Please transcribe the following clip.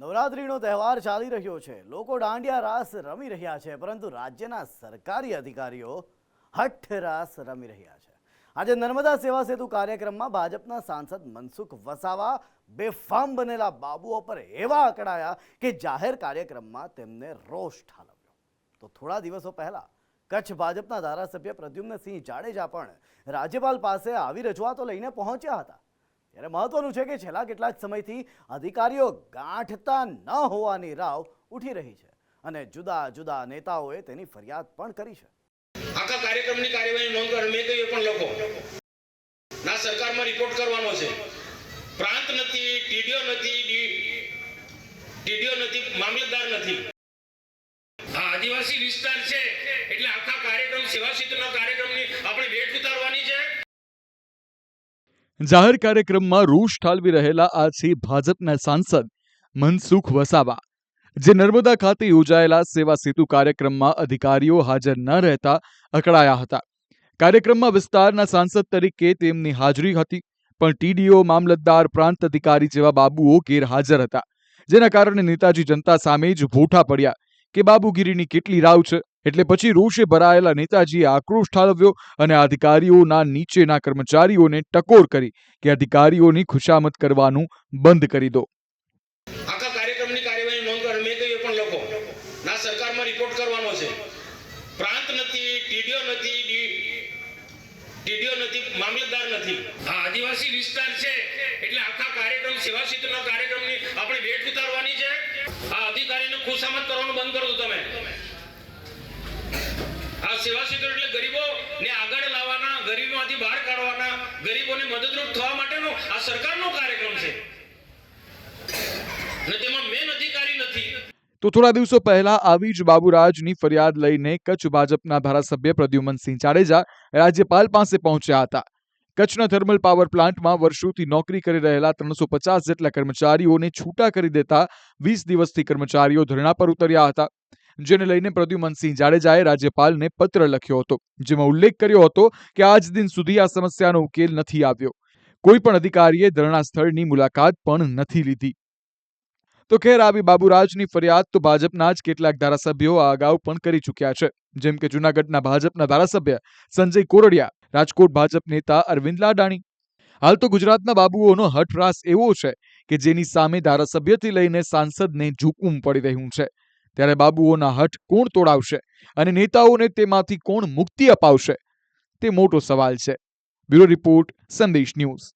નવરાત્રીનો તહેવાર ચાલી રહ્યો છે. લોકો દાંડિયા રાસ રમી રહ્યા છે, પરંતુ રાજ્યના સરકારી અધિકારીઓ હઠ રાસ રમી રહ્યા છે. આજે નર્મદા સેવા સેતુ કાર્યક્રમમાં ભાજપના સાંસદ મનસુખ વસાવા બેફામ બનેલા બાબુઓ પર એવા અકળાયા કે જાહેર કાર્યક્રમમાં તેમને રોષ ઠાલવ્યો. તો થોડા દિવસો પહેલા કચ્છ ભાજપના ધારાસભ્ય પ્રદ્યુમ્નસિંહ જાડેજા પણ રાજ્યપાલ પાસે આવી રજૂઆતો લઈને પહોંચ્યા હતા. ત્યારે મહત્વનું છે કે છેલ્લા કેટલાક સમયથી અધિકારીઓ ગાંઠતા ન હોવાની રાવ ઉઠી રહી છે અને જુદા જુદા નેતાઓએ તેની ફરિયાદ પણ કરી છે. આખા કાર્યક્રમની કાર્યવાહી નોંધ કર મેં કહ્યું પણ લોકો ના સરકારમાં રિપોર્ટ કરવાનો છે. પ્રાંત નથી, ટીડીઓ નથી, મામલતદાર નથી. આ આદિવાસી વિસ્તાર છે એટલે આખા કાર્યક્રમ સેવા ક્ષેત્રના કાર્યક્રમની આપણે વેટ ઉતારવાની છે. જાહેર કાર્યક્રમમાં રોષ ઠાલવી રહેલા આજે ભાજપના સાંસદ મનસુખ વસાવા, જે નર્મદા ખાતે યોજાયેલા સેવા સેતુ કાર્યક્રમમાં અધિકારીઓ હાજર ન રહેતા અકળાયા હતા. કાર્યક્રમમાં વિસ્તારના સાંસદ તરીકે તેમની હાજરી હતી, પણ ટીડીઓ, મામલતદાર, પ્રાંત અધિકારી જેવા બાબુઓ ગેરહાજર હતા, જેના કારણે નેતાજી જનતા સામે જ ભોઠા પડ્યા કે બાબુગીરીની કેટલી રાવ છે. એટલે પછી રોષે ભરાયેલા નેતાજીએ આક્રોશ ઠાલવ્યો અને અધિકારીઓના નીચેના કર્મચારીઓને ટકોર કરી કે અધિકારીઓની ખુશામત કરવાનું બંધ કરી દો. આખા કાર્યક્રમની કાર્યવાહી નોંધ કર મેં કહ્યું પણ લોકો ના સરકારમાં રિપોર્ટ કરવાનો છે. પ્રાંત નથી, ટીડીઓ નથી, મામલતદાર નથી. આ આદિવાસી વિસ્તાર છે એટલે આખા કાર્યક્રમ સેવા ક્ષેત્રના કાર્યક્રમની આપણે વેટ ઉતારવાની છે. આ અધિકારીને ખુશામત કરવાનું બંધ કરો તમે. આ સેવા ક્ષેત્ર એટલે ગરીબોને આગળ લાવવાના, ગરીબોમાંથી બહાર કાઢવાના, ગરીબોને મદદરૂપ થવા માટેનો આ સરકારનો કાર્યક્રમ છે અને તેમાં મેન અધિકારી નથી. તો થોડા દિવસો પહેલા આવી જ બાબુરાજની ફરિયાદ લઈને કચ્છ ભાજપના ધારાસભ્ય પ્રદ્યુમ્નસિંહ જાડેજા રાજ્યપાલ પાસે પહોંચ્યા હતા. કચ્છના થર્મલ પાવર પ્લાન્ટમાં વર્ષોથી નોકરી કરી રહેલા 350 જેટલા કર્મચારીઓને છૂટા કરી દેતા 20 દિવસથી કર્મચારીઓ ધરણા પર ઉતર્યા હતા, જેને લઈને પ્રદ્યુમ્નસિંહ જાડેજાએ રાજ્યપાલને પત્ર લખ્યો હતો, જેમાં ઉલ્લેખ કર્યો હતો કે આજ દિન સુધી આ સમસ્યાનો ઉકેલ નથી આવ્યો. કોઈ પણ અધિકારીએ ધરણા સ્થળની મુલાકાત પણ નથી લીધી. તો ખેર, આવી બાબુરાજની ફરિયાદ તો ભાજપના જ કેટલાક ધારાસભ્યો આ અગાઉ પણ કરી ચૂક્યા છે, જેમ કે જૂનાગઢના ભાજપના ધારાસભ્ય સંજય કોરડિયા, રાજકોટ ભાજપ નેતા અરવિંદ લાડાણી. હાલ તો ગુજરાતના બાબુઓનો હઠરાસ એવો છે કે જેની સામે ધારાસભ્યથી લઈને સાંસદને ઝૂકવું પડી રહ્યું છે. ત્યારે બાબુઓના હઠ કોણ તોડાવશે અને નેતાઓને તેમાંથી કોણ મુક્તિ અપાવશે, તે મોટો સવાલ છે. બ્યુરો રિપોર્ટ, સંદેશ ન્યૂઝ.